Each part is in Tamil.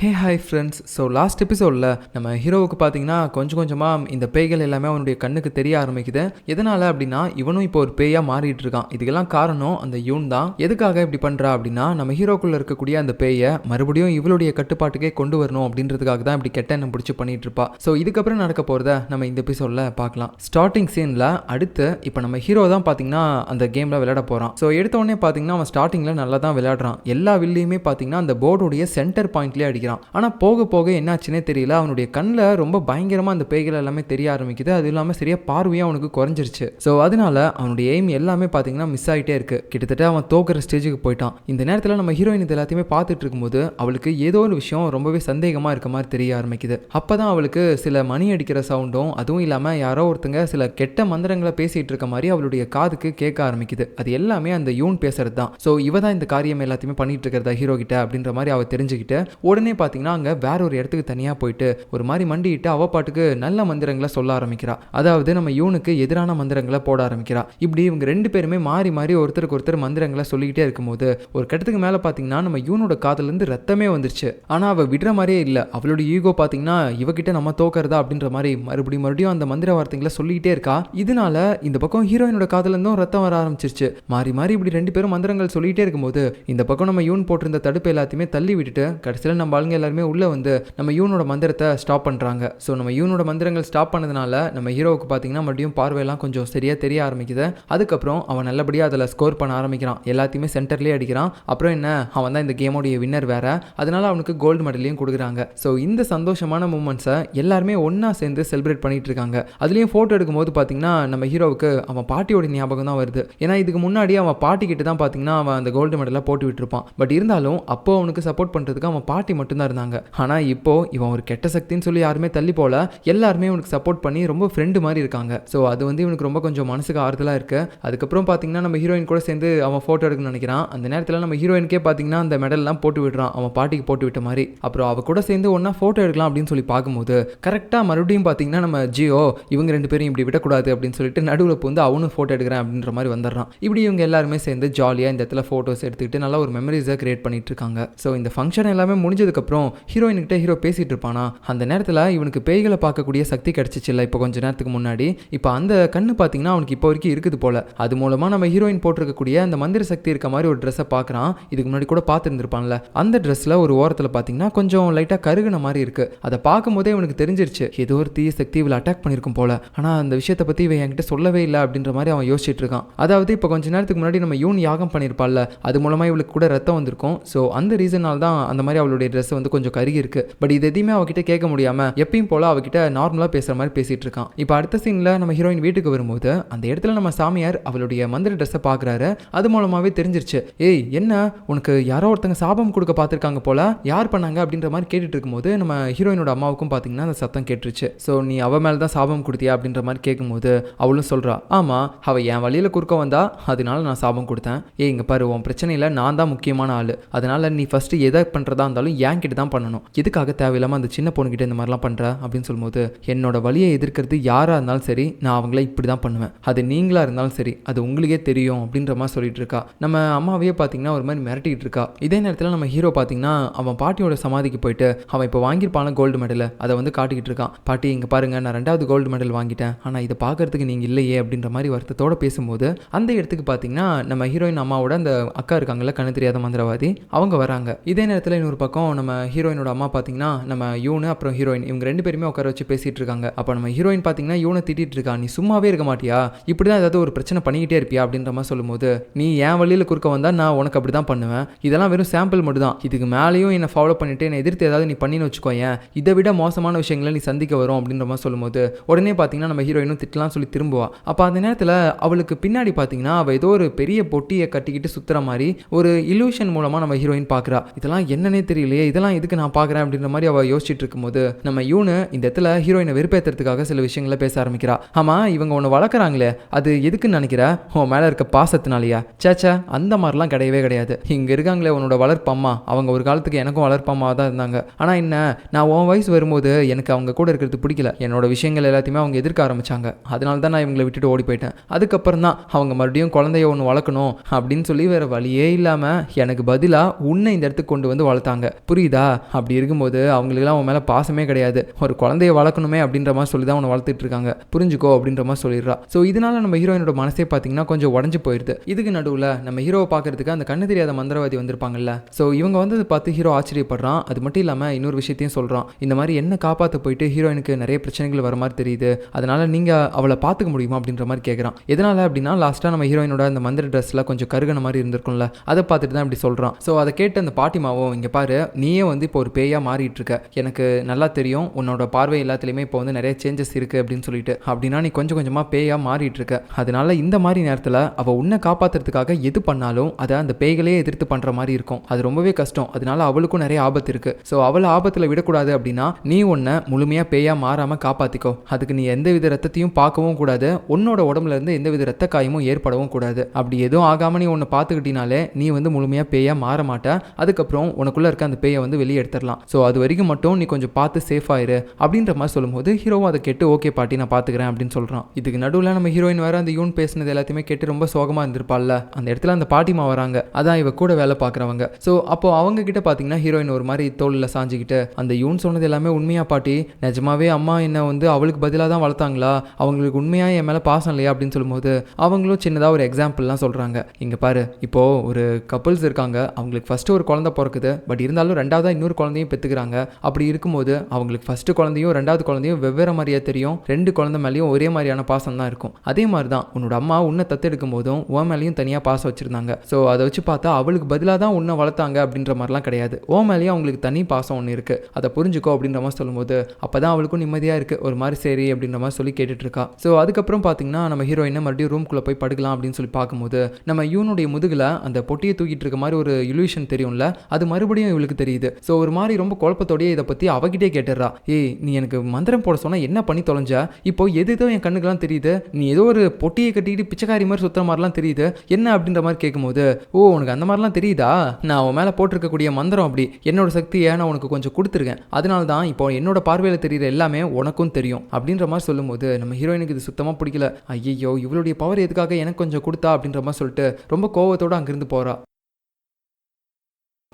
Hey hi friends. So last எபிசோடில் நம்ம ஹீரோவுக்கு பார்த்தீங்கன்னா கொஞ்சம் கொஞ்சமாக இந்த பேய்கள் எல்லாமே அவனுடைய கண்ணுக்கு தெரிய ஆரம்பிக்குது. எதனால் அப்படின்னா இவனும் இப்போ ஒரு பேயாக மாறிட்டு இருக்கான். இதுக்கெல்லாம் காரணம் அந்த யூன் தான். எதுக்காக இப்படி பண்ணுறா அப்படின்னா நம்ம ஹீரோக்குள்ளே இருக்கக்கூடிய அந்த பேயை மறுபடியும் இவளுடைய கட்டுப்பாட்டுக்கே கொண்டு வரணும் அப்படின்றதுக்காக தான் இப்படி கெட்ட எண்ணம் பிடிச்சி பண்ணிட்டு இருப்பா. ஸோ இதுக்கப்புறம் நடக்க போகிறத நம்ம இந்த எபிசோடில் பார்க்கலாம். ஸ்டார்டிங் சீனில் அடுத்து இப்போ நம்ம ஹீரோ தான் பார்த்தீங்கன்னா அந்த கேமில் விளையாட போகிறான். ஸோ எடுத்த உடனே பார்த்தீங்கன்னா அவன் ஸ்டார்டிங்கில் நல்லா தான் விளையாடுறான். எல்லா வில்லையுமே பார்த்தீங்கன்னா அந்த போர்டுடைய சென்டர் பாயிண்ட்லேயே அடிக்கிறான். ஆனால் போக போக என்னாச்சுன்னே தெரியல, அவனுடைய கண்ணில் ரொம்ப பயங்கரமாக அந்த பேய்கள் எல்லாமே தெரிய ஆரம்பிக்குது. அது இல்லாமல் சரியா பார்வையாக அவனுக்கு குறைஞ்சிருச்சு. ஸோ அதனால அவனுடைய எய்ம் எல்லாமே பார்த்தீங்கன்னா மிஸ் ஆகிட்டே இருக்கு. கிட்டத்தட்ட அவன் தோக்குற ஸ்டேஜுக்கு போயிட்டான். இந்த நேரத்தில் நம்ம ஹீரோயின் இது எல்லாத்தையுமே பார்த்துட்டு இருக்கும்போது அவளுக்கு ஏதோ ஒரு விஷயம் ரொம்பவே சந்தேகமாக இருக்க மாதிரி தெரிய ஆரம்பிக்குது. அப்போ தான் அவளுக்கு சில மணி அடிக்கிற சவுண்டும் அதுவும் இல்லாமல் யாரோ ஒருத்தங்க சில கெட்ட மந்திரங்களை பேசிகிட்டு இருக்க மாதிரி அவளுடைய காதுக்கு கேட்க ஆரம்பிக்குது. அது எல்லாமே அந்த யூன் பேசுறது தான். ஸோ இவ தான் இந்த காரியம் எல்லாத்தையுமே பண்ணிட்டு இருக்கிறதா ஹீரோ கிட்ட அப்படின்ற மாதிரி அவள் தெரிஞ்சுக்கிட்டு உடனே பார்த்தீங்கன்னா அங்கே வேற ஒரு இடத்துக்கு தனியாக போயிட்டு ஒரு மாதிரி மண்டிட்டு அவ பாட்டுக்கு நல்ல மந்திரங்களை சொல்ல ஆரம்பிக்கிறா. அதாவது நம்ம யூனுக்கு எதிரான மந்திரங்களை போட ஆரம்பிக்கிறா. இப்படி இவங்க ரெண்டு பேருமே மாறி மாறி ஒருத்தருக்கு ஒருத்தர் மந்திரங்களை சொல்லிக்கிட்டே இருக்கும்போது ஒரு கட்டத்துக்கு மேலே பார்த்தீங்கன்னா நம்ம யூனோட காதுலேருந்து ரத்தமே வந்துருச்சு. ஆனால் அவள் விடுற மாதிரியே இல்லை. அவளோட ஈகோ பார்த்தீங்கன்னா இவகிட்ட நம்ம தோக்கிறதா அப்படின்ற மாதிரி மறுபடியும் அந்த மந்திர வார்த்தைகளை சொல்லிக்கிட்டே இருக்கா. இதனால இந்த பக்கம் ஹீரோயினோட காதுலேருந்தும் ரத்தம் வர ஆரம்பிச்சிருச்சு. மாறி மாறி இப்படி ரெண்டு பேரும் மந்திரங்கள் சொல்லிக்கிட்டே இருக்கும்போது இந்த பக்கம் நம்ம யூன் போட்டிருந்த தடுப்பு எல்லாத்தையுமே தள்ளி விட்டுட்டு கடைசியில் நம்ம ஆளுங்க எல்லாருமே உள்ள வந்து நம்ம யூனோட மந்திரத்தை ஸ்டாப் பண்றாங்க. ஸோ நம்ம யூனோட மந்திரங்கள் ஸ்டாப் பண்ணதுனால நம்ம ஹீரோவுக்கு பார்த்தீங்கன்னா மறுபடியும் பார்வையெல்லாம் கொஞ்சம் சரியா தெரிய ஆரம்பிக்குது. அதுக்கப்புறம் அவன் நல்லபடியாக அதில் ஸ்கோர் பண்ண ஆரம்பிக்கிறான். எல்லாத்தையுமே சென்டர்லேயே அடிக்கிறான். அப்புறம் என்ன, அவன் தான் இந்த கேமோடைய வின்னர் வேற, அதனால அவனுக்கு கோல்டு மெடலையும் கொடுக்குறாங்க. ஸோ இந்த சந்தோஷமான மூமெண்ட்ஸை எல்லாருமே ஒன்னா சேர்ந்து செலிப்ரேட் பண்ணிட்டு இருக்காங்க. அதுலேயும் ஃபோட்டோ எடுக்கும்போது பார்த்தீங்கன்னா நம்ம ஹீரோவுக்கு அவன் பாட்டியோட ஞாபகம் தான் வருது. ஏன்னா இதுக்கு முன்னாடி அவன் பாட்டி கிட்ட தான் பார்த்தீங்கன்னா அவன் அந்த கோல்டு மெடலை போட்டு விட்டுருப்பான். பட் இருந்தாலும் அப்போ அவனுக்கு சப்போர்ட் பண்ணுறதுக்கு அவன் பாட்டி மட்டும்தான் இருந்தாங்க. ஆனால் இப்போ இவன் ஒரு கெட்ட சக்தின்னு சொல்லி யாருமே தள்ளி போல, எல்லாருமே இவனுக்கு சப்போர்ட் பண்ணி ரொம்ப ஃப்ரெண்டு மாதிரி இருக்காங்க. ஸோ அது வந்து இவனுக்கு ரொம்ப கொஞ்சம் மனசுக்கு ஆறுதலாக இருக்கு. அதுக்கப்புறம் பார்த்தீங்கன்னா நம்ம ஹீரோயின் கூட சேர்ந்து அவன் ஃபோட்டோ எடுக்கணும்னு நினைக்கிறான். அந்த நேரத்தில் நம்ம ஹீரோயினுக்கே பார்த்தீங்கன்னா அந்த மெடல்லாம் போட்டு விடுறான், அவன் பாட்டிக்கு போட்டு விட்ட மாதிரி. அப்புறம் அவ கூட சேர்ந்து ஒன்றா ஃபோட்டோ எடுக்கலாம் அப்படின்னு சொல்லி பார்க்கும்போது கரெக்டாக மறுபடியும் பார்த்தீங்கன்னா நம்ம ஜியோ இவங்க ரெண்டு பேரும் இப்படி விடக்கூடாது அப்படின்னு சொல்லிட்டு நடுவில் வந்து அவனும் ஃபோட்டோ எடுக்கிறேன் அப்படின்ற மாதிரி வந்துடுறான். இப்படி இவங்க எல்லாருமே சேர்ந்து ஜாலியாக இந்த இடத்துல ஃபோட்டோஸ் எடுத்துக்கிட்டு நல்லா ஒரு மெமரிஸை கிரியேட் பண்ணிட்டு இருக்காங்க. ஸோ இந்த ஃபங்க்ஷன் எல்லாமே முடிஞ்சதுக்கப்புறம் ஹீரோயின்கிட்ட ஹீரோ பேசிட்டு இருப்பானா, அந்த நேரத்தில் இவனுக்கு பேய்களை பார்க்கக்கூடிய சக்தி கிடைச்சிச்சு இல்லை இப்போ கொஞ்ச நேரத்துக்கு முன்னாடி. இப்போ அந்த கண்ணு பார்த்தீங்கன்னா அவனுக்கு இப்போ வரைக்கும் இருக்குது போல. அது மூலமாக நம்ம ஹீரோயின் போட்டிருக்கக்கூடிய அந்த மந்திர சக்தி இருக்க மாதிரி ஒரு ட்ரெஸ்ஸை பார்க்குறான். இதுக்கு முன்னாடி கூட பார்த்துருந்துருப்பான்ல, அந்த ட்ரெஸ்ஸில் ஒரு ஓரத்தில் பார்த்தீங்கன்னா கொஞ்சம் லைட்டாக கருகுன மாதிரி இருக்கு. அதை பார்க்கும்போதே இவனுக்கு தெரிஞ்சிருச்சு ஏதோ ஒரு தீய சக்தி இவளை அட்டாக் பண்ணியிருக்கும் போல. ஆனால் அந்த விஷயத்தை பற்றி இவன் என்கிட்ட சொல்லவே இல்லை அப்படின்ற மாதிரி அவன் யோசிச்சுட்டு இருக்கான். அதாவது இப்போ கொஞ்ச நேரத்துக்கு முன்னாடி நம்ம யூன் யாகம் பண்ணியிருப்பாள்ல, அது மூலமாக இவளுக்கு கூட ரத்தம் வந்திருக்கும். ஸோ அந்த ரீசனால் தான் அந்த மாதிரி அவளுடைய ட்ரெஸ் வந்து கொஞ்சம் கருகி இருக்கு. பட் இது எதையுமே அவகிட்ட கேட்க முடியாம எப்பயும் போல அவகிட்ட நார்மலா பேசுற மாதிரி பேசிட்டு இருக்கான். இப்போ அடுத்த சீன்ல நம்ம ஹீரோயின் வீட்டுக்கு வரும்போது அந்த இடத்துல நம்ம சாமியார் அவளுடைய மந்திர ட்ரெஸ்ஸை பார்க்குறாரு. அது மூலமாவே தெரிஞ்சிருச்சு, ஏய் என்ன உனக்கு யாரோ ஒருத்தங்க சாபம் கொடுக்க பார்த்துருக்காங்க போல, யார் பண்ணாங்க அப்படின்ற மாதிரி கேட்டுட்டு இருக்கும்போது நம்ம ஹீரோயினோட அம்மாவுக்கும் பார்த்தீங்கன்னா அந்த சத்தம் கேட்டுருச்சு. ஸோ நீ அவ மேலே தான் சாபம் கொடுத்தியா அப்படின்ற மாதிரி கேட்கும்போது அவளும் சொல்றா, ஆமா அவ என் வழியில குறுக்க வந்தா அதனால நான் சாபம் கொடுத்தேன். இங்க பாரு உன் பிரச்சனையில நான் தான் முக்கியமான ஆளு, அதனால நீ ஃபர்ஸ்ட் எதை பண்றதா இருந்தாலும் என் கிட்ட தான் பண்ணணும், எதுக்காக தேவையில்லாம அந்த சின்ன பொண்ணுகிட்ட இந்த மாதிரிலாம் பண்ற அப்படின்னு சொல்லும்போது என்னோட வழியை எதிர்க்கிறது யாரா இருந்தாலும் சரி நான் அவங்கள இப்படி தான் பண்ணுவேன், அது நீங்களா இருந்தாலும் சரி அது உங்களுக்கே தெரியும் அப்படின்ற மாதிரி சொல்லிட்டு இருக்கா. நம்ம அம்மாவையே பார்த்தீங்கன்னா ஒரு மாதிரி மிரட்டிட்டு இருக்கா. இதே நேரத்தில் நம்ம ஹீரோ பார்த்தீங்கன்னா அவன் பாட்டியோட சமாதிக்கு போயிட்டு அவன் இப்போ வாங்கியிருப்பான கோல்டு மெடலை அதை வந்து காட்டிக்கிட்டு இருக்கான். பாட்டி இங்கே பாருங்க நான் 2வது கோல்டு மெடல் வாங்கிட்டேன், ஆனால் இதை பார்க்கறதுக்கு நீங்கள் இல்லையே அப்படின்ற மாதிரி வருத்தத்தோட பேசும்போது அந்த இடத்துக்கு பார்த்தீங்கன்னா நம்ம ஹீரோயின் அம்மாவோட அந்த அக்கா இருக்காங்கல்ல கண்ணு தெரியாத மந்திரவாதி, அவங்க வராங்க. இதே நேரத்தில் இன்னொரு பக்கம் நம்ம ஹீரோயினோட அம்மா பார்த்தீங்கன்னா நம்ம யூனு அப்புறம் ஹீரோயின் இவங்க ரெண்டு பேருமே உட்கார வச்சு பேசிட்டு இருக்காங்க. அப்போ நம்ம ஹீரோயின் பார்த்தீங்கன்னா யூனை திட்டிட்டு இருக்கா, நீ சும்மாவே இருக்க மாட்டியா, இப்படிதான் ஏதாவது ஒரு பிரச்சனை பண்ணிக்கிட்டே இருப்பியா அப்படின்ற மாதிரி சொல்லும்போது நீ என் வழியில் குறுக்க வந்தா நான் உனக்கு அப்படி தான் பண்ணுவேன், இதெல்லாம் வெறும் சாம்பிள் மட்டும் தான், இதுக்கு மேலேயும் என்னை ஃபாலோ பண்ணிட்டு என்னை எதிர்த்து ஏதாவது நீ பண்ணின்னு வச்சுக்கோயேன், இதை விட மோசமான விஷயங்களை நீ சந்திக்க வரும் அப்படின்ற மாதிரி சொல்லும்போது உடனே பார்த்தீங்கன்னா நம்ம ஹீரோயினும் திட்டலாம் சொல்லி திரும்புவா. அப்போ அந்த நேரத்தில் அவளுக்கு பின்னாடி பார்த்தீங்கன்னா அவள் ஏதோ ஒரு பெரிய பொட்டியை கட்டிக்கிட்டு சுத்துற மாதிரி ஒரு இலூஷன் மூலமாக நம்ம ஹீரோயின் பார்க்குறா. இதெல்லாம் என்னன்னே தெரியலையே, இதெல்லாம் எதுக்கு நான் பார்க்குறேன் அப்படின்ற மாதிரி அவள் யோசிச்சுட்டு இருக்கும்போது நம்ம யூனு இந்த இடத்துல ஹீரோயினை வெறுப்பேற்றுறதுக்காக சில விஷயங்களை பேச ஆரம்பிக்கிறா. ஆமா இவங்க ஒன்று வளர்க்குறாங்களே அது எதுக்குன்னு நினைக்கிற, உன் மேலே இருக்க பாசத்தினாலையா, சேச்சா அந்த மாதிரிலாம் கிடையவே கிடையாது, இங்கே இருக்காங்களே உன்னோட வளர்ப்பம்மா அவங்க ஒரு காலத்துக்கு எனக்கும் வளர்ப்பம்மா தான் இருந்தாங்க, ஆனால் என்ன நான் உன் வயசு வரும்போது எனக்கு அவங்க கூட இருக்கிறது பிடிக்கல, என்னோட விஷயங்கள் எல்லாத்தையுமே அவங்க எதிர்க்க ஆரம்பிச்சாங்க, அதனால தான் நான் இவங்களை விட்டுட்டு ஓடி போயிட்டேன். அதுக்கப்புறம் தான் அவங்க மறுபடியும் குழந்தைய ஒன்று வளர்க்கணும் அப்படின்னு சொல்லி வேற வழியே இல்லாமல் எனக்கு பதிலாக உன்னை இந்த இடத்துக்கு கொண்டு வந்து வளர்த்தாங்க, புரியுதா புரியுதா? அப்படி இருக்கும்போது அவங்களுக்குலாம் உன் மேலே பாசமே கிடையாது. ஒரு குழந்தைய வளர்க்கணுமே அப்படின்ற மாதிரி சொல்லி தான் உன்னை வளர்த்துட்டு இருக்காங்க, புரிஞ்சுக்கோ அப்படின்ற மாதிரி சொல்லிடுறா. ஸோ இதனால நம்ம ஹீரோயினோட மனசே பார்த்தீங்கன்னா கொஞ்சம் உடஞ்சு போயிடுது. இதுக்கு நடுவில் நம்ம ஹீரோவை பார்க்கறதுக்கு அந்த கண்ணு தெரியாத மந்திரவாதி வந்திருப்பாங்கல்ல. ஸோ இவங்க வந்து பார்த்து ஹீரோ ஆச்சரியப்படுறான். அது மட்டும் இல்லாமல் இன்னொரு விஷயத்தையும் சொல்கிறான். இந்த மாதிரி என்ன காப்பாற்ற போயிட்டு ஹீரோயினுக்கு நிறைய பிரச்சனைகள் வர மாதிரி தெரியுது, அதனால நீங்கள் அவளை பார்த்துக்க முடியுமா அப்படின்ற மாதிரி கேட்குறான். எதனால் அப்படின்னா லாஸ்ட்டாக நம்ம ஹீரோயினோட அந்த மந்திர ட்ரெஸ்ல கொஞ்சம் கருகன மாதிரி இருந்திருக்கும்ல, அதை பார்த்துட்டு தான் இப்படி சொல்கிறான். ஸோ அதை கேட்டு அந்த பாட்டிமாவும், இங்கே பாரு நீயே வந்து இப்போ ஒரு பேயாக மாறிட்டு இருக்க, எனக்கு நல்லா தெரியும் உன்னோட பார்வை எல்லாத்துலேயுமே இப்போ வந்து நிறைய சேஞ்சஸ் இருக்குது அப்படின்னு சொல்லிட்டு, அப்படின்னா நீ கொஞ்சம் கொஞ்சமாக பேயாக மாறிட்டு இருக்க, அதனால இந்த மாதிரி நேரத்தில் அவள் உன்னை காப்பாற்றுறதுக்காக எது பண்ணாலும் அதை அந்த பேய்களே எதிர்த்து பண்ணுற மாதிரி இருக்கும். அது ரொம்பவே கஷ்டம். அதனால அவளுக்கும் நிறைய ஆபத்து இருக்குது. ஸோ அவளை ஆபத்தில் விடக்கூடாது அப்படின்னா நீ உன்னை முழுமையாக பேயாக மாறாமல் காப்பாற்றிக்கோ. அதுக்கு நீ எந்தவித ரத்தத்தையும் பார்க்கவும் கூடாது, உன்னோட உடம்புல இருந்து எந்தவித ரத்த காயமும் ஏற்படவும் கூடாது. அப்படி எதுவும் ஆகாமல் நீ உன்னை பார்த்துக்கிட்டினாலே நீ வந்து முழுமையாக பேயாக மாற மாட்ட. அதுக்கப்புறம் உனக்குள்ளே இருக்க அந்த பேயை வந்து வெளியே எடுத்துடலாம். ஸோ அது வரைக்கும் மட்டும் நீ கொஞ்சம் பார்த்து சேஃபாயிரு அப்படின்ற மாதிரி சொல்லும்போது ஹீரோவும் அதை கேட்டு ஓகே பாட்டி நான் பார்த்துக்கிறேன் அப்படின்னு சொல்கிறான். இதுக்கு நடுவில் நம்ம ஹீரோயின் வேறு அந்த யூன் பேசினது எல்லாத்தையுமே கேட்டு ரொம்ப சோகமாக இருந்திருப்பாள்ல. அந்த இடத்துல அந்த பாட்டிமா வராங்க, அதான் இவ கூட வேலை பார்க்குறவங்க. ஸோ அப்போ அவங்க கிட்ட பார்த்தீங்கன்னா ஹீரோயின் ஒரு மாதிரி தோளில் சாஞ்சிக்கிட்டு, அந்த யூன் சொன்னது எல்லாமே உண்மையா பாட்டி? நிஜமாவே அம்மா என்ன வந்து அவளுக்கு பதிலாக தான் வளர்த்தாங்களா? அவங்களுக்கு உண்மையாக என் மேலே பாசம் இல்லையா அப்படின்னு சொல்லும்போது அவங்களும் சின்னதாக ஒரு எக்ஸாம்பிள்லாம் சொல்கிறாங்க. இங்கே பாரு, இப்போது ஒரு கப்புள்ஸ் இருக்காங்க, அவங்களுக்கு ஃபஸ்ட்டு ஒரு குழந்தை பிறக்குது, பட் இருந்தாலும் ரெண்டாவதாக இன்னொரு குழந்தையும் பெற்றுக்கிறாங்க. அப்படி இருக்கும்போது அவங்களுக்கு ஃபஸ்ட்டு குழந்தையும் ரெண்டாவது குழந்தையும் வெவ்வேறு மாதிரியே தெரியும், ரெண்டு குழந்தை மேலேயும் ஒரே மாதிரியான பாசம் தான் இருக்கும். அதே மாதிரி தான் உன்னோட அம்மா உன்னை தத்தெடுக்கும் போதும் உன் மேலேயும் தனியாக பாசம் வச்சுருந்தாங்க. ஸோ அதை வச்சு பார்த்தா அவளுக்கு பதிலாக தான் உன்னை வளர்த்தாங்க அப்படின்ற மாதிரிலாம் கிடையாது, உன் மேலேயும் அவங்களுக்கு தனி பாசம் ஒன்று இருக்குது, அதை புரிஞ்சுக்கோ அப்படின்ற மாதிரி சொல்லும்போது அப்போ தான் அவளுக்கும் நிம்மதியாக இருக்குது, ஒரு மாதிரி சரி அப்படின்ற மாதிரி சொல்லி கேட்டுட்டு இருக்கா. ஸோ அதுக்கப்புறம் பார்த்தீங்கன்னா நம்ம ஹீரோயினை மறுபடியும் ரூம்குள்ளே போய் படுக்கலாம் அப்படின்னு சொல்லி பார்க்கும்போது நம்ம யூனுடைய முதுகில் அந்த பொட்டியை தூக்கிட்டு இருக்க மாதிரி ஒரு இல்யூஷன் தெரியும்ல, அது மறுபடியும் இவளுக்கு தெரியுது. ஸோ ஒரு மாதிரி ரொம்ப குழப்பத்தோடய இதை பற்றி அவகிட்டே கேட்டுறா. ஏய் நீ எனக்கு மந்திரம் போட சொன்னால் என்ன பண்ணி தொலைஞ்ச? இப்போ எதோ என் கண்ணுக்கெல்லாம் தெரியுது, நீ ஏதோ ஒரு பொட்டியை கட்டிக்கிட்டு பிச்சைக்காரி மாதிரி சுற்றுற மாதிரிலாம் தெரியுது, என்ன அப்படின்ற மாதிரி கேட்கும்போது, ஓ உனக்கு அந்த மாதிரிலாம் தெரியுதா? நான் அவன் மேலே போட்டிருக்கக்கூடிய மந்திரம் அப்படி, என்னோட சக்தியை நான் உனக்கு கொஞ்சம் கொடுத்துருக்கேன், அதனால தான் இப்போ என்னோட பார்வையில் தெரியுற எல்லாமே உனக்கும் தெரியும் அப்படின்ற மாதிரி சொல்லும்போது நம்ம ஹீரோயினுக்கு இது சுத்தமாக பிடிக்கல. ஐயோ இவளுடைய பவர் எதுக்காக எனக்கு கொஞ்சம் கொடுத்தா அப்படின்ற மாதிரி சொல்லிட்டு ரொம்ப கோவத்தோடு அங்கிருந்து போகிறா.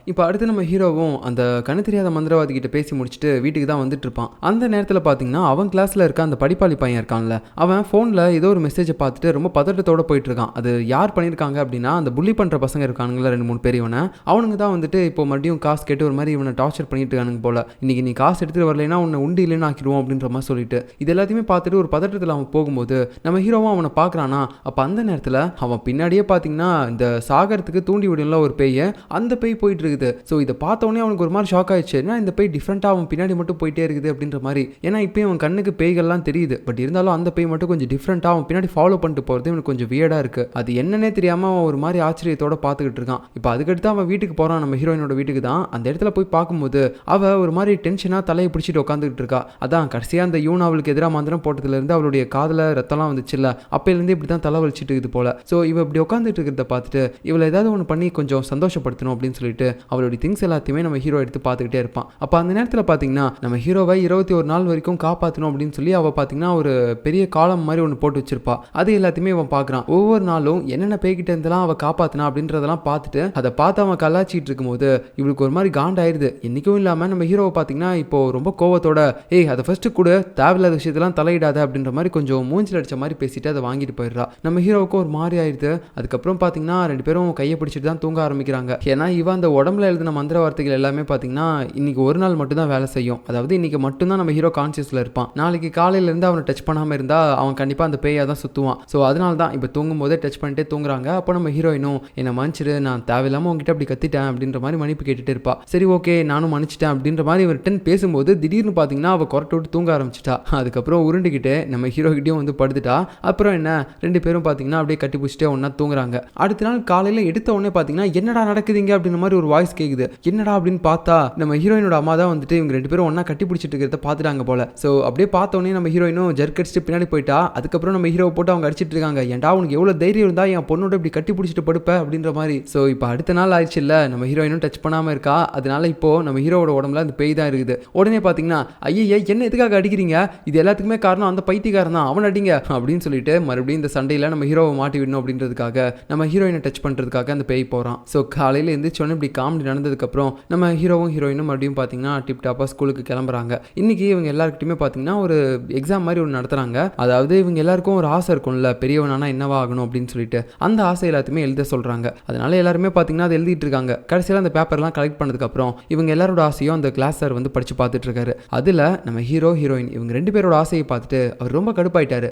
இப்போ அடுத்து நம்ம ஹீரோவும் அந்த கண்ணு தெரியாத மந்திரவாதி கிட்ட பேசி முடிச்சுட்டு வீட்டுக்கு தான் வந்துட்டு இருப்பான். அந்த நேரத்தில் பார்த்தீங்கன்னா அவன் கிளாஸில் இருக்க அந்த படிப்பாளி பையன் இருக்கான்ல, அவன் ஃபோனில் ஏதோ ஒரு மெசேஜை பார்த்துட்டு ரொம்ப பதட்டத்தோடு போயிட்டு இருக்கான். அது யார் பண்ணியிருக்காங்க அப்படின்னா அந்த புள்ளி பண்ணுற பசங்க இருக்கானுங்களா 2-3 பேர், இவனை அவனுங்க தான் வந்துட்டு இப்போ மறுபடியும் காசு கேட்டு ஒரு மாதிரி இவனை டார்ச்சர் பண்ணிட்டு இருக்கானுங்க போல. இன்னைக்கு நீ காசு எடுத்துகிட்டு வரலைன்னா உன்னை உண்டு இல்லைன்னு ஆக்கிடுவோம் அப்படின்ற மாதிரி சொல்லிட்டு இது எல்லாத்தையுமே பார்த்துட்டு ஒரு பதட்டத்தில் அவன் போகும்போது நம்ம ஹீரோவும் அவனை பார்க்குறானா. அப்போ அந்த நேரத்தில் அவன் பின்னாடியே பார்த்தீங்கன்னா இந்த சாகரத்துக்கு தூண்டி விடும்ல ஒரு பேயை, அந்த பேய் போயிட்டு இருக்குது. ஸோ இதை பார்த்தோன்னே அவனுக்கு ஒரு மாதிரி ஷாக் ஆயிடுச்சு, ஏன்னா இந்த பேய் டிஃப்ரெண்ட்டாக அவன் பின்னாடி மட்டும் போயிட்டே இருக்குது அப்படின்ற மாதிரி. ஏன்னா இப்போயும் அவன் கண்ணுக்கு பேய்கள்லாம் தெரியுது, பட் இருந்தாலும் அந்த பேய் மட்டும் கொஞ்சம் டிஃப்ரெண்ட்டாக அவன் பின்னாடி ஃபாலோ பண்ணிட்டு போகிறது இவனுக்கு கொஞ்சம் வியர்டாக இருக்குது. அது என்னன்னே தெரியாமல் அவன் ஒரு மாதிரி ஆச்சரியத்தோடு பார்த்துக்கிட்டு இருக்கான். இப்போ அதுக்கடுத்து அவன் வீட்டுக்கு போகிறான், நம்ம ஹீரோயினோட வீட்டுக்கு தான். அந்த இடத்துல போய் பார்க்கும்போது அவள் ஒரு மாதிரி டென்ஷனாக தலையை பிடிச்சிட்டு உட்காந்துக்கிட்டு இருக்கா. அதான் கடைசியாக அந்த யூன் அவளுக்கு எதிராக மந்திரம் போட்டதுலேருந்து அவளுடைய காதில் ரத்தம்லாம் வந்துச்சுல்ல, அப்போலேருந்து இப்படி தான் தலை வலிச்சிட்டு இருக்குது போல. ஸோ இவள் இப்படி உட்காந்துட்டு இருக்கிறத பார்த்துட்டு இவளை ஏதாவது ஒன்று பண்ணி கொஞ்சம் சந்தோஷப்படுத்தணும் அப்படின்னு சொல்லிட்டு அவளுடைய திங்ஸ் எல்லாத்தையுமே நம்ம ஹீரோ எடுத்து பார்த்துக்கிட்டே இருப்பான். அப்போ அந்த நேரத்தில் பார்த்தீங்கன்னா நம்ம ஹீரோவை 21 நாள் வரைக்கும் காப்பாற்றணும் அப்படின்னு சொல்லி அவள் பார்த்தீங்கன்னா ஒரு பெரிய காலம் மாதிரி ஒன்று போட்டு வச்சிருப்பா. அது எல்லாத்தையுமே அவன் பார்க்குறான். ஒவ்வொரு நாளும் என்னென்ன பேய்கிட்ட இருந்தெல்லாம் அவள் காப்பாற்றினா அப்படின்றதெல்லாம் பார்த்துட்டு அதை பார்த்து அவன் கலாச்சிட்டு இருக்கும்போது இவளுக்கு ஒரு மாதிரி காண்டாயிருது. என்றைக்கும் இல்லாமல் நம்ம ஹீரோவை பார்த்தீங்கன்னா இப்போ ரொம்ப கோவத்தோட, ஏய் அதை ஃபர்ஸ்ட் கூட தேவையில்லாத விஷயத்தெல்லாம் தலையிடாத அப்படின்ற மாதிரி கொஞ்சம் மூஞ்சில் அடிச்ச மாதிரி பேசிட்டு அதை வாங்கிட்டு போயிடுறா. நம்ம ஹீரோவுக்கு ஒரு மாதிரி ஆயிடுது. அதுக்கப்புறம் பார்த்தீங்கன்னா 2 பேரும் கையை பிடிச்சிட்டு தான் தூங்க ஆரம்பிக்கிறாங்க. ஏன்னா இவன் அந்த உடம்புல எழுதின மந்திர வார்த்தைகள் எல்லாமே பார்த்தீங்கன்னா இன்னைக்கு ஒரு நாள் மட்டும் தான் வேலை செய்யும். அதாவது இன்னைக்கு மட்டும்தான் நம்ம ஹீரோ கான்சியஸில் இருப்பான். நாளைக்கு காலையிலேருந்து அவனை டச் பண்ணாமல் இருந்தால் அவன் கண்டிப்பாக அந்த பேயாக தான் சுற்றுவான். ஸோ அதனால தான் இப்போ தூங்கும் போதே டச் பண்ணிட்டே தூங்குறாங்க. அப்போ நம்ம ஹீரோயினும் என்னை மன்னிச்சிரு, நான் தேவையில்லாமல் உங்ககிட்ட அப்படி கத்திட்டேன் அப்படின்ற மாதிரி மன்னிப்பு கேட்டுட்டு இருப்பா. சரி ஓகே நானும் மன்னிச்சிட்டேன் அப்படின்ற மாதிரி இவர் பேசும்போது திடீர்னு பார்த்தீங்கன்னா அவள் கொரட்டை விட்டு தூங்க ஆரம்பிச்சிட்டா. அதுக்கப்புறம் உருண்டுக்கிட்டு நம்ம ஹீரோகிட்டையும் வந்து படுத்துட்டா. அப்புறம் என்ன 2 பேரும் பார்த்தீங்கன்னா அப்படியே கட்டி பிடிச்சிட்டே ஒன்றா தூங்குறாங்க. அடுத்த நாள் காலையில் எடுத்த உடனே பார்த்தீங்கன்னா என்னடா நடக்குதுங்க அப்படின்ற மாதிரி ஒரு வாய்ஸ் கேட்குது. என்னடா அப்படின்னு பார்த்தா நம்ம ஹீரோயினோட அம்மா தான் வந்துட்டு இவங்க 2 பேரும் ஒன்றா கட்டி பிடிச்சிட்டு இருக்கிறத பார்த்துட்டாங்க போல. ஸோ அப்படியே பார்த்தோன்னே நம்ம ஹீரோயினும் ஜர்க் அடிச்சுட்டு பின்னாடி போயிட்டா. அதுக்கப்புறம் நம்ம ஹீரோவை போட்டு அவங்க அடிச்சிட்டு இருக்காங்க. ஏன்டா உனக்கு எவ்வளோ தைரியம் இருந்தால் என் பொண்ணோட இப்படி கட்டி பிடிச்சிட்டு படுப்ப அப்படின்ற மாதிரி. ஸோ இப்போ அடுத்த நாள் ஆயிடுச்சு இல்லை, நம்ம ஹீரோயினும் டச் பண்ணாமல் இருக்கா. அதனால இப்போ நம்ம ஹீரோவோட உடம்புல அந்த பேய் தான் இருக்குது. உடனே பார்த்தீங்கன்னா ஐயே என்ன எதுக்காக அடிக்கிறீங்க, இது எல்லாத்துக்குமே காரணம் அந்த பைத்தியக்காரன் தான், அவன் அடிங்க அப்படின்னு சொல்லிட்டு மறுபடியும் இந்த சண்டையில் நம்ம ஹீரோவை மாட்டி விடணும் அப்படின்றதுக்காக நம்ம ஹீரோயினை டச் பண்ணுறதுக்காக அந்த பேய் போகிறான். ஸோ காலையில் எழுந்திரிச்சோன்னு இப்படி காமெடி நடந்ததுக்கப்புறம் நம்ம ஹீரோவும் ஹீரோயினும் மறுபடியும் பார்த்தீங்கன்னா டிப் டாப்பாக ஸ்கூலுக்கு கிளம்புறாங்க. இன்னைக்கு இவங்க எல்லாருக்கிட்டையுமே பார்த்தீங்கன்னா ஒரு எக்ஸாம் மாதிரி ஒன்று நடத்துகிறாங்க. அதாவது இவங்க எல்லாருக்கும் ஒரு ஆசை இருக்கும்ல, பெரியவனானா என்னவா ஆகணும் அப்படின்னு சொல்லிட்டு அந்த ஆசை எல்லாத்தையுமே எழுத சொல்கிறாங்க. அதனால எல்லாருமே பார்த்தீங்கன்னா அதை எழுதிட்டு இருக்காங்க. கடைசியில் அந்த பேப்பர்லாம் கலெக்ட் பண்ணதுக்கப்புறம் இவங்க எல்லாரோட ஆசையும் அந்த கிளாஸ் சார் வந்து படித்து பார்த்துட்டு இருக்காரு. அதில் நம்ம ஹீரோ ஹீரோயின் இவங்க 2 பேரோட ஆசையை பார்த்துட்டு அவர் ரொம்ப கடுப்பாயிட்டாரு.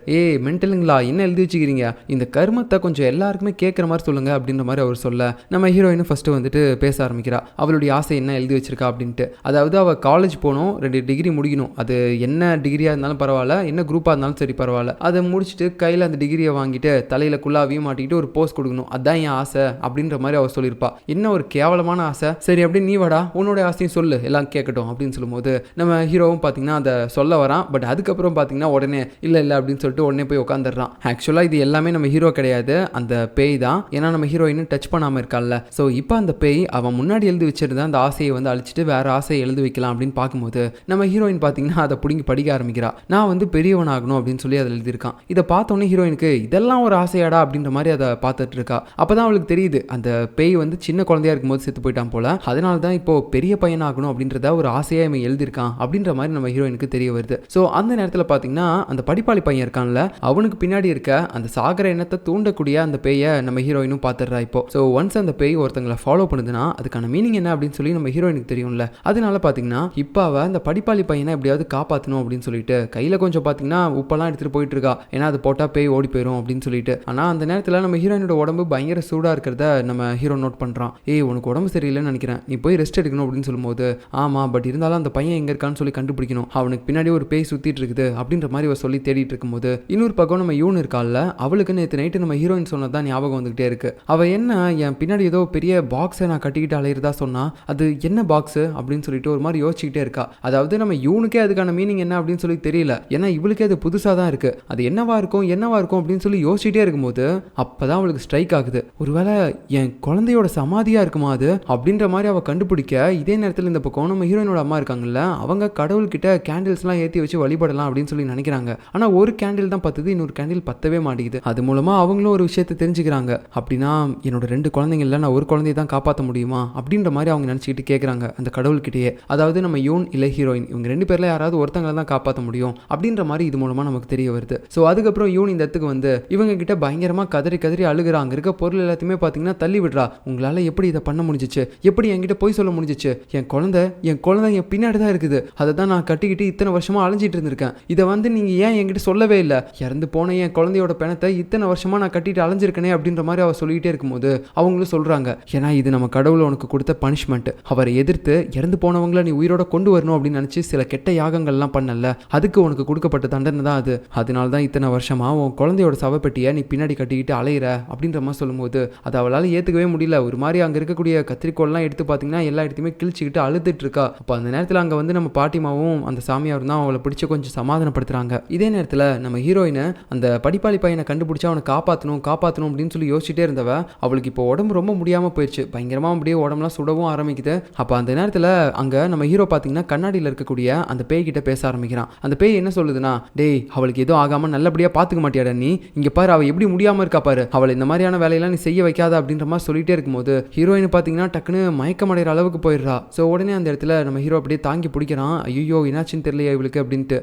மென்டலுங்களா, என்ன எழுதி வச்சுக்கிறீங்க, இந்த கர்மத்தை கொஞ்சம் எல்லாருக்குமே கேட்குற மாதிரி சொல்லுங்க அப்படின்ற மாதிரி அவர் சொல்ல நம்ம ஹீரோயினும் ஃபர்ஸ்ட் வந்துட்டு பேச ஆரம்பிக்கிறா. அவளுடைய ஆசை என்ன எழுதி வச்சிருக்கா அப்படின்ட்டு. அதாவது அவள் காலேஜ் போகணும், 2 டிகிரி முடிக்கணும். அது என்ன டிகிரியாக இருந்தாலும் பரவாயில்ல, என்ன குரூப்பாக இருந்தாலும் சரி பரவாயில்ல, அதை முடிச்சுட்டு கையில் அந்த டிகிரியை வாங்கிட்டு தலையில் குல்லாவையும் மாட்டிக்கிட்டு ஒரு போஸ்ட் கொடுக்கணும், அதான் என் ஆசை அப்படின்ற மாதிரி அவர் சொல்லியிருப்பா. என்ன ஒரு கேவலமான ஆசை, சரி அப்படி நீ வாடா உன்னோட ஆசையும் சொல்லு எல்லாம் கேட்கட்டும் அப்படின்னு சொல்லும்போது நம்ம ஹீரோவும் பார்த்தீங்கன்னா அதை சொல்ல வரான். பட் அதுக்கப்புறம் பார்த்தீங்கன்னா உடனே இல்லை அப்படின்னு சொல்லிட்டு உடனே போய் உட்காந்துடுறான். ஆக்சுவலாக இது எல்லாமே நம்ம ஹீரோ கிடையாது, அந்த பேய் தான். ஏன்னா நம்ம ஹீரோயினும் டச் பண்ணாமல் இருக்கான்ல. ஸோ இப்போ அந்த பேய் அவன் முன்னாடி எழுதி வச்சிருந்த அந்த ஆசையை வந்து அழிச்சிட்டு வேற ஆசையை எழுதி வைக்கலாம் அப்படின்னு பார்க்கும்போது நம்ம ஹீரோயின் பார்த்தீங்கன்னா அதை பிடிங்கி படிக்க ஆரம்பிக்கிறா. நான் வந்து பெரியவன் ஆகணும் அப்படின்னு சொல்லி அதில் எழுதியிருக்கான். இதை பார்த்தோன்னே ஹீரோயினுக்கு இதெல்லாம் ஒரு ஆசையாடா அப்படின்ற மாதிரி அதை பார்த்துட்டு இருக்கா. அப்போதான் அவளுக்கு தெரியுது அந்த பேய் வந்து சின்ன குழந்தையா இருக்கும்போது செத்து போயிட்டான் போல. அதனால தான் இப்போ பெரிய பையன் ஆகணும் அப்படின்றத ஒரு ஆசையாக இவன் எழுதியிருக்கான் அப்படின்ற மாதிரி நம்ம ஹீரோயினுக்கு தெரிய வருது. ஸோ அந்த நேரத்தில் பார்த்தீங்கன்னா அந்த படிப்பாளி பையன் இருக்கான்ல, அவனுக்கு பின்னாடி இருக்க அந்த சாகர எண்ணத்தை தூண்டக்கூடிய அந்த பேயை நம்ம ஹீரோயினும் பார்த்துடுறா இப்போ. ஸோ ஒன்ஸ் அந்த பேய் ஒருத்தங்களை ஃபாலோ பண்ணுதுன்னா அதுக்கான மீனிங் என்ன அப்படின்னு சொல்லி நம்ம ஹீரோயினுக்கு தெரியும்ல. அதனால பார்த்தீங்கன்னா இப்போ அவ அந்த படிப்பாளி பையனை எப்படியாவது காப்பாற்றணும் அப்படின்னு சொல்லிட்டு கையில் கொஞ்சம் பார்த்தீங்கன்னா உப்பெல்லாம் எடுத்துகிட்டு போயிட்டு இருக்கா. ஏன்னா அது போட்டால் பேய் ஓடி போயிடும் அப்படின்னு சொல்லிட்டு. ஆனால் அந்த நேரத்தில் நம்ம ஹீரோயினோட உடம்பு பயங்கர சூடாக இருக்கிறத நம்ம ஹீரோ நோட் பண்ணுறான். உனக்கு உடம்பு சரியில்லைன்னு நினைக்கிறேன், நீ போய் ரெஸ்ட் எடுக்கணும் அப்படின்னு சொல்லும்போது ஆமாம், பட் இருந்தாலும் அந்த பையன் எங்கே இருக்கான்னு சொல்லி கண்டுபிடிக்கணும், அவனுக்கு பின்னாடி ஒரு பேய் சுற்றிட்டு இருக்குது அப்படின்ற மாதிரி அவர் சொல்லி தேடிட்டு இருக்கும்போது இன்னொரு பக்கம் நம்ம யூன் இருக்கால, அவளுக்கு நேற்று நைட்டு நம்ம ஹீரோயின் சொன்னதான் ஞாபகம் வந்துகிட்டே இருக்கு. அவள் என்ன என் பின்னாடி ஏதோ பெரிய பாக்ஸை நான் கட்டிக்கிட்டு அலையிறதா சொன்னா, அது என்ன பாக்ஸு அப்படின்னு சொல்லிட்டு ஒரு மாதிரி யோசிச்சுக்கிட்டே இருக்கா. அதாவது நம்ம யூனுக்கே அதுக்கான மீனிங் என்ன அப்படின்னு சொல்லி தெரியல. ஏன்னா இவளுக்கே அது புதுசாக தான் இருக்கு. அது என்னவா இருக்கும் அப்படின்னு சொல்லி யோசிச்சுட்டே இருக்கும்போது அப்பதான் அவளுக்கு ஸ்ட்ரைக் ஆகுது. ஒருவேளை என் குழந்தையோட சமாதியா இருக்குமா அது அப்படின்ற மாதிரி அவ கண்டுபிடிக்க, இதே நேரத்தில் இந்த பக்கம் நம்ம ஹீரோயினோட அம்மா இருக்காங்கல்ல, அவங்க கடவுள்கிட்ட கேண்டில்ஸ்லாம் ஏற்றி வச்சு வழிபடலாம் அப்படின்னு சொல்லி நினைக்கிறாங்க. ஆனால் ஒரு கேண்டில் தான் பத்துது, இன்னொரு கேண்டில் பத்தவே மாட்டேங்குது. அது மூலமா அவங்களும் ஒரு விஷயத்தை தெரிஞ்சுக்கிறாங்க. அப்படின்னா என்னோட 2 குழந்தைங்கள நான் ஒரு குழந்தைய தான் காப்பாற்ற முடியுமா அப்படின்ற மாதிரி அவங்க நினச்சிக்கிட்டு கேட்குறாங்க அந்த கடவுள்கிட்டயே. அதாவது நம்ம யூன் இல்லை ஹீரோயின் இவங்க 2 பேர்ல யாராவது ஒருத்தங்களை தான் காப்பாற்ற முடியும் அப்படின்ற மாதிரி இது மூலமா நமக்கு தெரிய வருது. ஸோ அதுக்கப்புறம் யூன் இந்த இடத்துக்கு வந்து இவங்க கிட்ட பயங்கரமாக கதறி கதறி அழுகிறா. அங்கே இருக்க பொருள் எல்லாத்தையுமே பார்த்தீங்கன்னா தள்ளி விடுறா. உங்களால் எப்படி இதை பண்ண முடிஞ்சிச்சு, எப்படி என்கிட்ட போய் சொல்ல முடிஞ்சிச்சு, என் குழந்தை என் பின்னாடி தான் இருக்குது, அதை தான் நான் கட்டிக்கிட்டு இத்தனை வருஷமா அலைஞ்சிட்டு இருந்திருக்கேன், இதை வந்து நீங்க ஏன் என்கிட்ட சொல்லவே இல்லை, இறந்து போன என் குழந்தையோட பிணத்தை இத்தனை வருஷமா நான் கட்டிட்டு அலைஞ்சிருக்கனே அப்படின்ற மாதிரி அவ சொல்லிக்கிட்டே இருக்கும்போது அவங்களும் சொல்றாங்க, ஏன்னா இது நம்ம கடவுள் உனக்கு கொடுத்த பனிஷ்மெண்ட், அவரை எதிர்த்து இறந்து போனவங்களை நீ உயிரோட கொண்டு வரணும் அப்படின்னு நினைச்சு சில கெட்ட யாகங்கள்லாம் பண்ணல, அதுக்கு உனக்கு கொடுக்கப்பட்ட தண்டனை தான் அது, அதனால தான் இத்தனை வருஷமா உன் குழந்தையோட சவப்பெட்டியை நீ பின்னாடி கட்டிக்கிட்டு அலையிற அப்படின்ற மாதிரி சொல்லும்போது அதை அவளால் ஏற்றுக்கவே முடியல. ஒரு மாதிரி அங்கே இருக்கக்கூடிய கத்திரிக்கோள்லாம் எடுத்து பார்த்தீங்கன்னா எல்லா இடத்தையுமே கிழிச்சிக்கிட்டு அழுதுட்டு இருக்கா. அப்போ அந்த நேரத்தில் அங்கே வந்து நம்ம பாட்டிமாவும் அந்த சாமியாரும் தான் அவளை பிடிச்சி கொஞ்சம் சமாதானப்படுத்துறாங்க. இதே நேரத்தில் நம்ம ஹீரோயினை அந்த படிப்பாளி பையனை கண்டுபிடிச்சா அவனை காப்பாற்றணும் அப்படின்னு சொல்லி யோசிச்சுட்டே இருந்தவ அவளுக்கு இப்போ உடம்பு ரொம்ப முடியாமல் போயிடுச்சு. பயங்கரமாக அப்படியே உடம்புலாம் சுடவும் ஆரம்பிக்குது. அப்போ அந்த நேரத்தில் அங்கே நம்ம ஹீரோ பார்த்தீங்கன்னா கண்ணாடியில் இருக்கக்கூடிய அந்த பேய் கிட்ட பேச ஆரம்பிக்கிறான். அந்த பேய் என்ன சொல்லுதுன்னா, டேய் அவளுக்கு எதுவும் ஆகாமல் நல்லபடியாக பார்த்துக்க மாட்டியாடா நீ, இங்கே பாரு அவள் எப்படி முடியாமல் இருக்கா பாரு, அவளை இந்த மாதிரியான வேலையெல்லாம் நீ செய்ய வைக்காத அப்படின்ற மாதிரி சொல்லிட்டே இருக்கும்போது ஹீரோயின் பார்த்தீங்கன்னா டக்குன்னு மயக்கமடைகிற அளவுக்கு போயிடுறா. ஸோ உடனே அந்த இடத்துல நம்ம ஹீரோ அப்படியே தாங்கி பிடிக்கிறான். ஐயோ என்னாச்சுன்னு தெரியலையா இவளுக்கு அப்படின்ட்டு.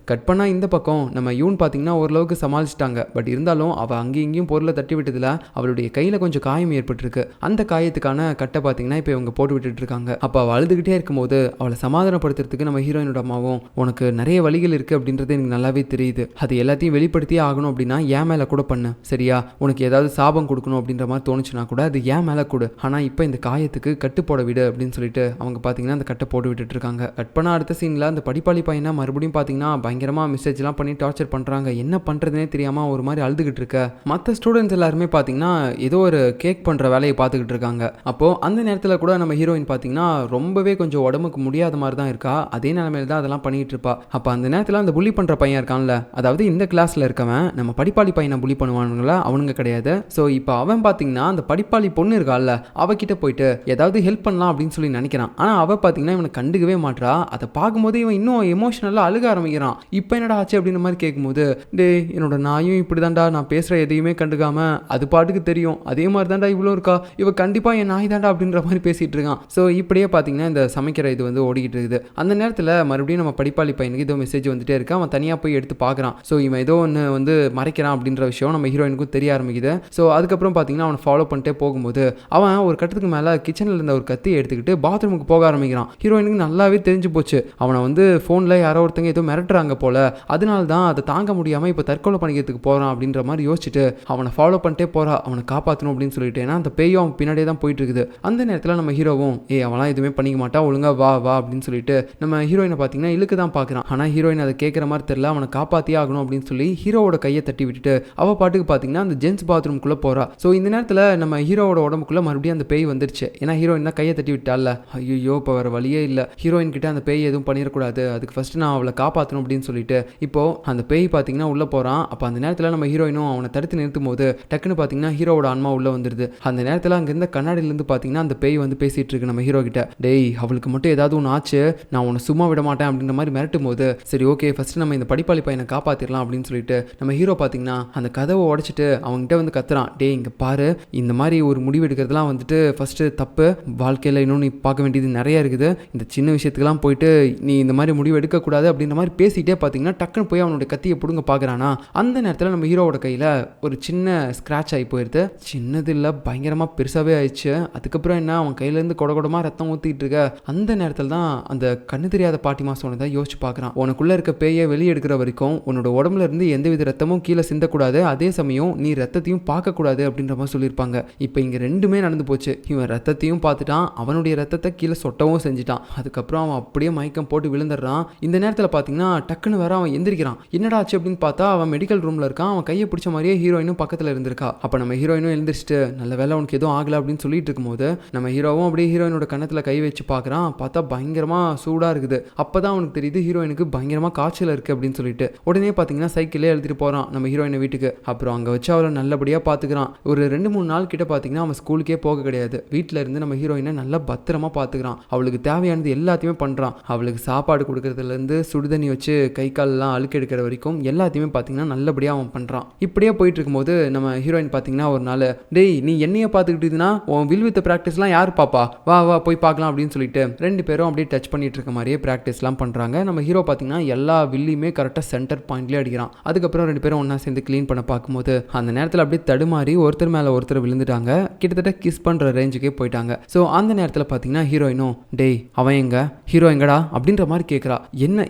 கட் பண்ணால் இந்த பக்கம் நம்ம யூன் பார்த்தீங்கன்னா ஓரளவுக்கு சமாளிச்சிட்டாங்க. பட் இருந்தாலும் அவள் அங்கேயும் இங்கேயும் பொருளை தட்டி விட்டதில் அவளுடைய கையில் கொஞ்சம் காயம் ஏற்பட்டிருக்கு. அந்த காயத்துக்கான கட்டை பார்த்தீங்கன்னா இப்போ இவங்க போட்டு விட்டுட்டு இருக்காங்க. அப்போ அவள் அழுதுகிட்டே இருக்கும்போது அவளை சமாதானப்படுத்துறதுக்கு நம்ம ஹீரோயினோட அம்மாவும், உனக்கு நிறைய வழிகள் இருக்குது அப்படின்றது எனக்கு நல்லாவே தெரியுது, அது எல்லாத்தையும் வெளிப்படுத்தியே ஆகணும் அப்படின்னா என் மேலே கூட பண்ணு சரியா, உனக்கு ஏதாவது சாபம் கொடுக்கணும் அப்படின்ற மாதிரி தோணுச்சுன்னா கூட அது என் மேலே கொடு, ஆனால் இப்போ இந்த காயத்துக்கு கட்டு போட விடு அப்படின்னு சொல்லிட்டு அவங்க பார்த்தீங்கன்னா அந்த கட்டை போட்டு விட்டுட்டு இருக்காங்க. கட் பண்ண அடுத்த சீனில் அந்த படிப்பாளி பையனை மறுபடியும் பார்த்தீங்கன்னா பயங்கரமாக மெசேஜ்லாம் பண்ணி டார்ச்சர் பண்ணுறாங்க. என்ன பண்ணுறதுனே தெரியாமல் ஒரு மாதிரி அழுதுகிட்டு இருக்க. மற்ற ஸ்டூடெண்ட்ஸ் எல்லாருமே பார்த்தீங்கன்னா ஏதோ ஒரு கேக் பண்ணுற வேலையை பார்த்துக்கிட்டு இருக்காங்க. அப்போது அந்த நேரத்தில் கூட நம்ம ஹீரோயின் பார்த்தீங்கன்னா ரொம்பவே கொஞ்சம் உடம்புக்கு முடியாத மாதிரி தான் இருக்கா. அதே நிலைமையில தான் அதெல்லாம் பண்ணிகிட்டு இருப்பா. அப்போ அந்த நேரத்தில் அந்த புள்ளி பண்ணுற பையன் இருக்கான்ல, அதாவது இந்த கிளாஸில் இருக்கவன் நம்ம படிப்பாளி பையனை புள்ளி பண்ணுவானுங்களா, அவனுங்க கிடையாது. ஸோ இப்போ அவன் பார்த்தீங்கன்னா அந்த படிப்பாளி பொண்ணு இருக்கால, அவகிட்ட போயிட்டு ஏதாவது ஹெல்ப் பண்ணலாம் அப்படின்னு சொல்லி நினைக்கிறான். ஆனால் அவள் பார்த்தீங்கன்னா இவனை கண்டுக்கவே மாட்றா. அதை பார்க்கும்போது இவன் இன்னும் எமோஷனலாக அழுக ஆரம்பிக்கிறான். இப்போ என்னடா ஆச்சு அப்படின்ற மாதிரி கேட்கும்போது, டே என்னோட நாயும் இப்படி தான்டா, நான் பேசுகிற எதையுமே கண்டுக்காம அது பாட்டுக்கு தெரியும், அதே மாதிரி தான்டா இவ்வளோ இருக்கா, இவ கண்டிப்பாக என் நாய் தான்டா அப்படின்ற மாதிரி பேசிகிட்டு இருக்கான். ஸோ இப்படியே பார்த்தீங்கன்னா இந்த சமைக்கிற இது வந்து ஓடிக்கிட்டு இருக்குது. அந்த நேரத்தில் மறுபடியும் நம்ம படிப்பாளி பையனுக்கு ஏதோ மெசேஜ் வந்துட்டே இருக்கு. அவன் தனியாக போய் எடுத்து பார்க்குறான். ஸோ இவன் ஏதோ ஒன்று வந்து மறைக்கிறான் அப்படின்ற விஷயம் நம்ம ஹீரோயினுக்கும் தெரிய ஆரம்பிக்குது. ஸோ அதுக்கப்புறம் பார்த்தீங்கன்னா அவனை ஃபாலோ பண்ணிட்டே போகும்போது அவன் ஒரு கட்டத்துக்கு மேலே கிச்சனில் இருந்த ஒரு கத்தியை எடுத்துக்கிட்டு பாத்ரூமுக்கு போக ஆரம்பிக்கிறான். ஹீரோயினுக்கு நல்லாவே தெரிஞ்சு போச்சு, அவனை வந்து ஃபோனில் யாரோ ஒருத்தங்க ஏதோ மிரட்டுறாங்க போல, அதனால தான் அதை தாங்க முடியாமல் இப்போ தற்கொலை பண்ணிக்கிறதுக்கு போகிறான் அப்படின்ற மாதிரி யோசிச்சுட்டு அவனை ஃபாலோ பண்ணிட்டே போகிறா, அவனை காப்பாற்றணும் அப்படின்னு சொல்லிட்டு. ஏன்னா அந்த பேயும் அவன் பின்னாடியே தான் போயிட்டு இருக்குது. அந்த நேரத்தில் நம்ம ஹீரோவும் அவன்லாம் எதுவுமே பண்ணிக்க மாட்டான், ஒழுங்கா வா வா அப்படின்னு சொல்லிட்டு நம்ம ஹீரோயினை பார்த்தீங்கன்னா இழுக்கு தான் பார்க்குறான். ஆனால் ஹீரோயின் அதை கேட்குற மாதிரி தெரியல, அவனை காப்பாற்றியே ஆகணும் அப்படின்னு சொல்லி ஹீரோவோட கையை தட்டி விட்டுட்டு அவள் பாட்டுக்கு பார்த்தீங்கன்னா அந்த ஜென்ஸ் பாத்ரூம்குள்ளே போகிறா. ஸோ இந்த நேரத்தில் நம்ம ஹீரோவோட உடம்புக்குள்ளே மறுபடியும் அந்த பேய் வந்துருச்சு. ஏன்னா ஹீரோயின் தான் கையை தட்டி விட்டால, ஐயோ இப்போ வேறு வழியே இல்லை, ஹீரோயின் கிட்ட அந்த பேய் எதுவும் பண்ணிடக்கூடாது, அதுக்கு ஃபஸ்ட்டு நான் அவளை காப்பாற்றணும் அப்படின்னு சொல்லிட்டு இப்போ அந்த பேய் பார்த்தீங்கன்னா உள்ளே போகிறான். அப்போ அந்த நேரத்தில் நம்ம ஹீரோயினும் அவனை தடுத்து நிறுத்தும் போது டக்குன்னு பார்த்தீங்கன்னா ஹீரோவோட ஆன்மா உள்ளே வந்துடுது. அந்த நேரத்தில் அங்கே இருந்த கண்ணாடியிலேருந்து பார்த்தீங்கன்னா அந்த பேய் வந்து பேசிகிட்டு இருக்கு நம்ம ஹீரோ கிட்ட, டேய் அவளுக்கு மட்டும் ஏதாவது ஒன்று ஆச்சு, நான் உன்னை சும்மா விட மாட்டேன் அப்படின்ற மாதிரி மிரட்டும் போது, சரி ஓகே ஃபஸ்ட்டு நம்ம இந்த படிப்பாளி பையனை காப்பாற்றிடலாம் அப்படின்னு சொல்லிட்டு நம்ம ஹீரோ பார்த்தீங்கன்னா அந்த கதவை உடைச்சிட்டு அவங்ககிட்ட வந்து கத்துறான், டே இங்கே பாரு, இந்த மாதிரி ஒரு முடிவு எடுக்கிறதுலாம் வந்துட்டு ஃபஸ்ட்டு தப்பு, வாழ்க்கையில் இன்னும் நீ பார்க்க வேண்டியது நிறைய இருக்குது, இந்த சின்ன விஷயத்துக்கெல்லாம் போயிட்டு நீ இந்த மாதிரி முடிவு எடுக்கக்கூடாது அப்படின்ற மாதிரி பேசிகிட்டே பார்த்தீங்கன்னா டக்குன்னு போய் அவனுடைய கத்தியை பிடுங்க பார்க்குறானா. அந்த நேரத்தில் நம்ம ஹீரோவோட கையில் ஒரு சின்ன ஸ்க்ராட்ச் ஆகி போயிடுது. சின்னது இல்லை, பயங்கரமாக பெருசாகவே ஆயிடுச்சு. அதுக்கப்புறம் என்ன, அவன் கையிலேருந்து கொடமாக ரத்தம் ஊற்றிட்டு இருக்க. அந்த நேரத்தில் தான் அந்த கண்ணு தெரியாத பாட்டிமா சொன்னதை யோசிச்சு பார்க்குறான், உனக்குள்ளே இருக்க பேயை வெளியே எடுக்கிற வரைக்கும் உன்னோட உடம்புல இருந்து எந்தவித ரத்தமும் கீழே சிந்தக்கூடாது, அதே சமயம் நீ ரத்தத்தையும் பார்க்கக்கூடாது அப்படின்ற மாதிரி சொல்லியிருப்பாங்க. இப்போ இங்கே ரெண்டுமே நடந்து போச்சு. இவன் ரத்தத்தையும் பார்த்துட்டான், அவனுடைய ரத்தத்தை கீழே சொட்டவும் செஞ்சுட்டான். அதுக்கப்புறம் அவன் அப்படியே மயக்கம் போட்டு விழுந்துடுறான். இந்த நேரத்தில் பார்த்தீங்கன்னா டக்குன்னு வேற அவன் எந்திரிக்கிறான். என்னடா ஆச்சு அப்படின்னு பார்த்தா அவன் மெடிக்கல் ரூமில் இருக்கான். அவன் கையை பிடிச்ச மாதிரியே ஹீரோயினும் பக்கத்தில் இருந்திருக்கா. அப்போ நம்ம ஹீரோயினும் எழுந்திரிச்சிட்டு நல்ல வேலை உனக்கு எதுவும் ஆகலை அப்படின்னு சொல்லிட்டு இருக்கும்போது நம்ம ஹீரோவும் அப்படியே ஹீரோயினோட கன்னத்தில் கை வச்சு பார்க்குறான். பார்த்தா பயங்கரமாக சூடாக இருக்குது. அப்போ தான் அவனுக்கு தெரியுது ஹீரோயினுக்கு பயங்கரமாக காய்ச்சல் இருக்குது அப்படின்னு சொல்லிட்டு. உடனே பார்த்தீங்கன்னா சைக்கிளே எழுதிட்டு போகிறான் நம்ம ஹீரோயினை வீட்டுக்கு. அப்புறம் அங்கே வச்சு அவளை நல்லபடியாக பார்த்துக்கிறான். ஒரு 2-3 நாள் கிட்ட பார்த்தீங்கன்னா அவன் ஸ்கூலுக்கே போக கிடையாது. வீட்டில் இருந்து நம்ம ஹீரோயினை நல்லா பத்திரமா பார்த்துக்கிறான். அவளுக்கு தேவையானது எல்லாத்தையுமே பண்ணுறான். அவளுக்கு சாப்பாடு கொடுக்கறதுலேருந்து சுடுதண்ணி வச்சு கை காலெல்லாம் அழுக்கு எடுக்கிற வரைக்கும் எல்லாத்தையுமே பார்த்தீங்கன்னா நல்லபடியாக அவன் பண்ணுறான். இப்படியே போயிட்டு இருக்கும்போது நம்ம ஹீரோயின் பார்த்தீங்கன்னா ஒரு நாள், டேய் நீ என்னையே பார்த்துக்கிட்டீங்கன்னா உன் வில் வித் ப்ராக்டிஸ்லாம் யார் பாப்பா, வா வா போய் பார்க்கலாம் அப்படின்னு சொல்லிட்டு 2 பேரும் அப்படியே டச் பண்ணிட்டு இருக்க மாதிரியே ப்ராக்டிஸ்லாம் பண்ணுறாங்க. நம்ம ஹீரோ பார்த்தீங்கன்னா எல்லா வில்லையுமே கரெக்டாக சென்டர் பாயிண்ட்லேயே அடிக்கிறான். அதுக்கப்புறம் 2 பேரும் ஒன்றா சேர்ந்து க்ளீன் பண்ண பார்க்கும்போது அந்த நேரத்தில் அப்படியே தடுமாறி ஒருத்தர் மேலே ஒருத்தர் விழுந்துட்டாங்க. கிட்டத்தட்ட கிஸ் பண்ணுற ரேஞ்சுக்கே போயிட்டாங்க. ஸோ அந்த நேரத்தில் பார்த்தீங்கன்னா ஹீரோயினும், டேய் அவன் எங்க, ஹீரோ எங்கடா அப்படின்ற மாதிரி கேட்குறா.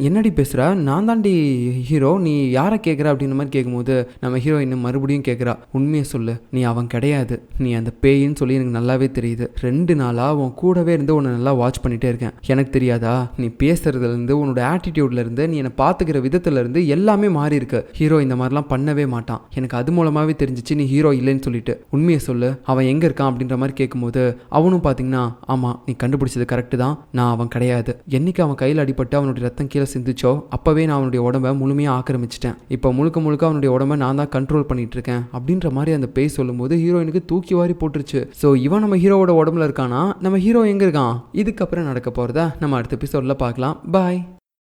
என்னடி பேசுகிற, நான் தாண்டி ஹீரோ, நீ யாரை கேட்குற அப்படின்ற மாதிரி கேட்கும்போது நம்ம ஹீரோயின் மறுபடியும் கேட்குறா, உண்மையை சொல்லு, நீ அவன் கிடையாது, நீ அந்த பேயின்னு சொல்லி எனக்கு நல்லாவே தெரியுது. 2 நாளாக உன் கூடவே இருந்து உன்னை நல்லா வாட்ச் பண்ணிட்டே இருக்கேன். எனக்கு தெரியாதா, நீ பேசுறதுலேருந்து உன்னோட ஆட்டிடியூட்லேருந்து நீ என்னை பார்த்துக்கிற விதத்துலேருந்து எல்லாமே மாறி இருக்கு. ஹீரோ இந்த மாதிரிலாம் பண்ணவே மாட்டான். எனக்கு அது மூலமாகவே தெரிஞ்சிச்சு நீ ஹீரோ இல்லைன்னு சொல்லிட்டு. உண்மையை சொல்லு, அவன் எங்கே இருக்கான் அப்படின்ற மாதிரி கேட்கும்போது அவனும் பார்த்தீங்கன்னா, ஆமாம் நீ கண்டுபிடிச்சது கரெக்டு தான், நான் அவன் கிடையாது. என்னைக்கு அவன் கையில் அடிபட்டு அவனுடைய ரத்தம் கீழே சிந்திச்சோ அப்போவே நான் அவனுடைய உடம்பை முழுமையாக ஆக்கிரமிச்சிட்டேன். இப்போ முழுக்க முழுக்க அவனுடைய உடம்பை நான் தான் கண்ட்ரோல் பண்ணிட்டு இருக்கேன் அப்படின்ற மாதிரி அந்த பேய் சொல்லும்போது ஹீரோயினுக்கு தூக்கி வாரி போட்டுருச்சு. ஸோ இவன் நம்ம ஹீரோவோட உடம்புல இருக்கானா, நம்ம ஹீரோ எங்கே இருக்கான், இதுக்கப்புறம் நடக்க போகிறத நம்ம அடுத்த எபிசோடில் பார்க்கலாம். பாய்.